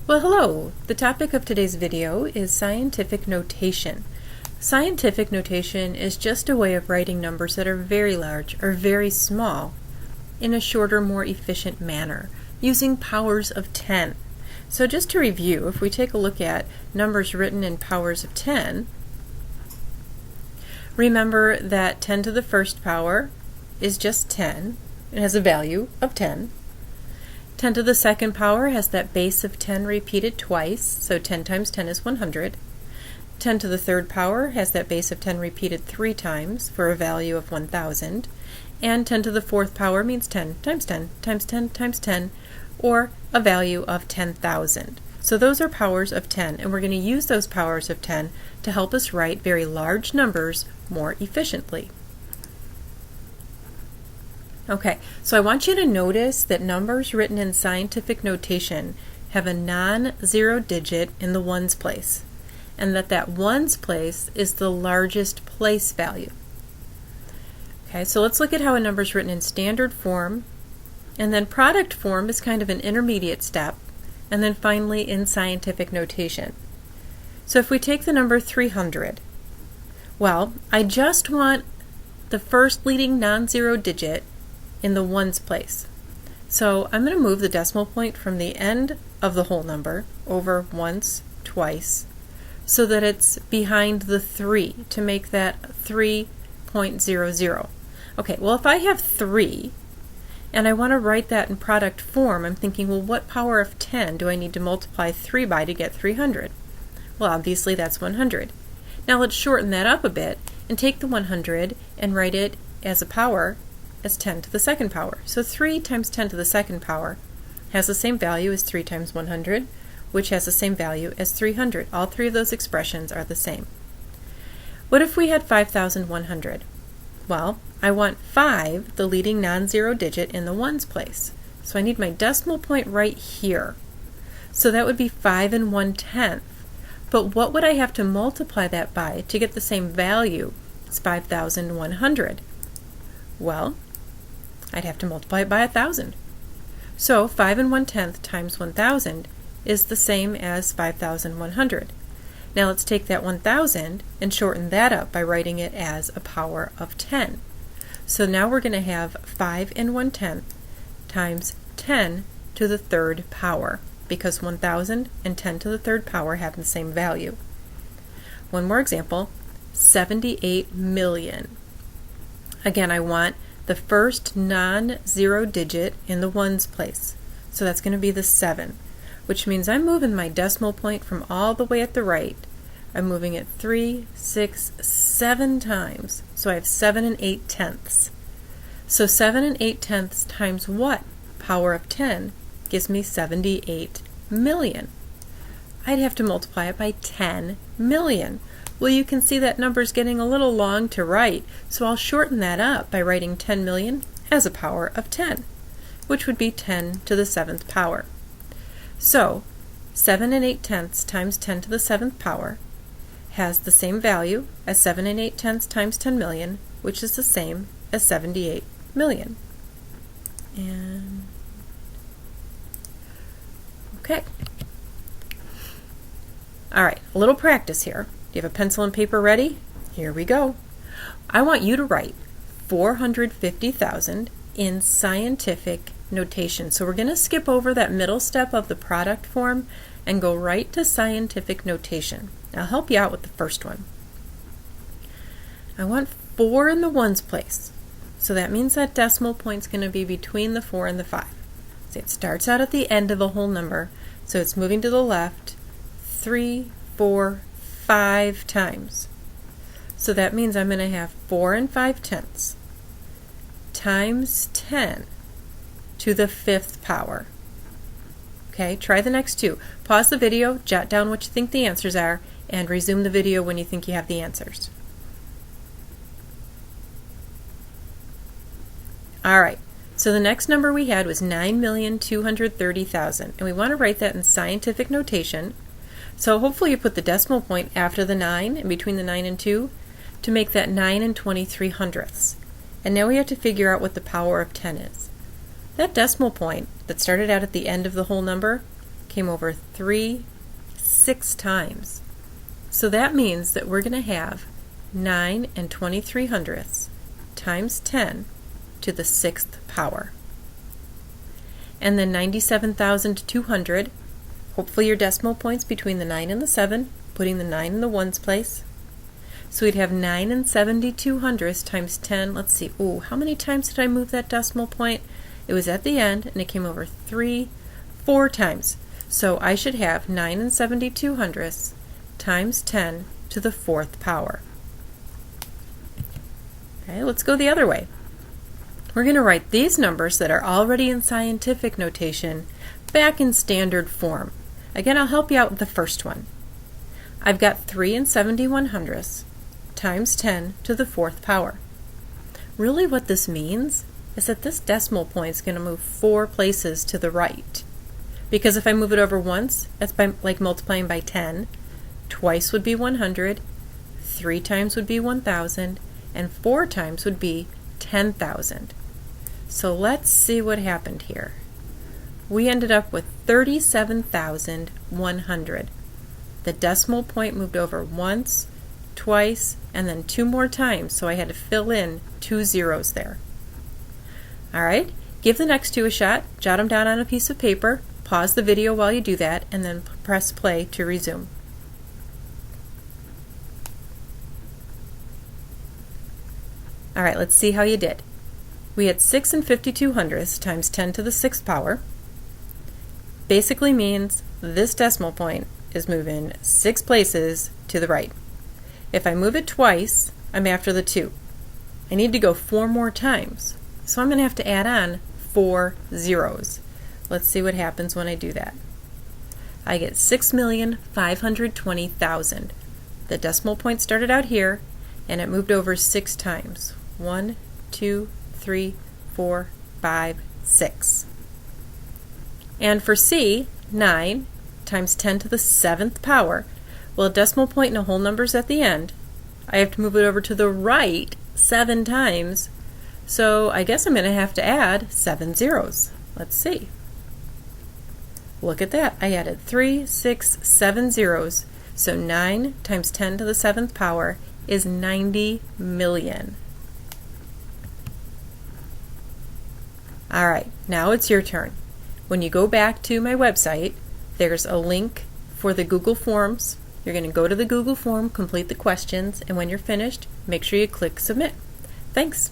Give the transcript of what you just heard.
Well, hello! The topic of today's video is scientific notation. Scientific notation is just a way of writing numbers that are very large or very small in a shorter, more efficient manner, using powers of 10. So just to review, if we take a look at numbers written in powers of 10, remember that 10 to the first power is just 10. It has a value of 10. 10 to the second power has that base of 10 repeated twice, so 10 times 10 is 100. 10 to the third power has that base of 10 repeated 3 times for a value of 1000. And 10 to the fourth power means 10 times 10 times 10 times 10, or a value of 10,000. So those are powers of 10, and we're going to use those powers of 10 to help us write very large numbers more efficiently. Okay, so I want you to notice that numbers written in scientific notation have a non-zero digit in the ones place, and that ones place is the largest place value. Okay, so let's look at how a number is written in standard form, and then product form is kind of an intermediate step, and then finally in scientific notation. So if we take the number 300, well, I just want the first leading non-zero digit in the ones place. So I'm going to move the decimal point from the end of the whole number over once, twice, so that it's behind the 3 to make that 3.00. Okay, well if I have 3 and I want to write that in product form, I'm thinking, well, what power of 10 do I need to multiply 3 by to get 300? Well, obviously that's 100. Now let's shorten that up a bit and take the 100 and write it as a power as 10 to the second power. So 3 times 10 to the second power has the same value as 3 times 100, which has the same value as 300. All three of those expressions are the same. What if we had 5,100? Well, I want 5, the leading non-zero digit, in the ones place. So I need my decimal point right here. So that would be 5 1/10. But what would I have to multiply that by to get the same value as 5,100? Well, I'd have to multiply it by 1,000. So 5 1/10 times 1,000 is the same as 5,100. Now let's take that 1,000 and shorten that up by writing it as a power of 10. So now we're going to have 5 1/10 times 10 to the third power, because 1,000 and 10 to the third power have the same value. One more example, 78 million. Again, I want the first non-zero digit in the ones place. So that's going to be the 7, which means I'm moving my decimal point from all the way at the right. I'm moving it 3, 6, 7 times. So I have 7 8/10. So 7 8/10 times what power of 10 gives me 78 million. I'd have to multiply it by 10 million. Well, you can see that number's getting a little long to write, so I'll shorten that up by writing 10 million as a power of 10, which would be 10 to the 7th power. So 7 8/10 times 10 to the 7th power has the same value as 7 8/10 times 10 million, which is the same as 78 million. And okay. All right, a little practice here. Do you have a pencil and paper ready? Here we go. I want you to write 450,000 in scientific notation. So we're going to skip over that middle step of the product form and go right to scientific notation. I'll help you out with the first one. I want 4 in the ones place. So that means that decimal point's going to be between the 4 and the 5. See, it starts out at the end of a whole number, so it's moving to the left 3, 4, 5 times. So that means I'm going to have 4 5/10 times 10 to the 5th power. Okay, try the next two. Pause the video, jot down what you think the answers are, and resume the video when you think you have the answers. Alright, so the next number we had was 9,230,000, and we want to write that in scientific notation. So hopefully you put the decimal point after the 9 and between the 9 and 2 to make that 9 23/100. And now we have to figure out what the power of 10 is. That decimal point that started out at the end of the whole number came over 6 times. So that means that we're going to have 9 23/100 times 10 to the 6th power. And then 97,200, hopefully your decimal points between the 9 and the 7, putting the 9 in the ones place. So we'd have 9 72/100 times 10. Let's see, how many times did I move that decimal point? It was at the end, and it came over 4 times. So I should have 9 72/100 times 10 to the 4th power. Okay, let's go the other way. We're going to write these numbers that are already in scientific notation back in standard form. Again, I'll help you out with the first one. I've got 3 71/100 times 10 to the 4th power. Really what this means is that this decimal point is going to move 4 places to the right. Because if I move it over once, that's like multiplying by 10. Twice would be 100, 3 times would be 1,000, and 4 times would be 10,000. So let's see what happened here. We ended up with 37,100. The decimal point moved over once, twice, and then 2 more times, so I had to fill in 2 zeros there. Alright, give the next 2 a shot, jot them down on a piece of paper, pause the video while you do that, and then press play to resume. Alright, let's see how you did. We had 6 52/100 times 10 to the 6th power. Basically means this decimal point is moving 6 places to the right. If I move it twice, I'm after the 2. I need to go 4 more times, so I'm going to have to add on 4 zeros. Let's see what happens when I do that. I get 6,520,000. The decimal point started out here, and it moved over 6 times. 1, 2, 3, 4, 5, 6. And for C, 9 times 10 to the 7th power, well, a decimal point and a whole number's at the end. I have to move it over to the right 7 times, so I guess I'm going to have to add 7 zeros. Let's see. Look at that. I added 3, 6, 7 zeros, so 9 times 10 to the 7th power is 90 million. Alright, now it's your turn. When you go back to my website, there's a link for the Google Forms. You're going to go to the Google form, complete the questions, and when you're finished, make sure you click Submit. Thanks.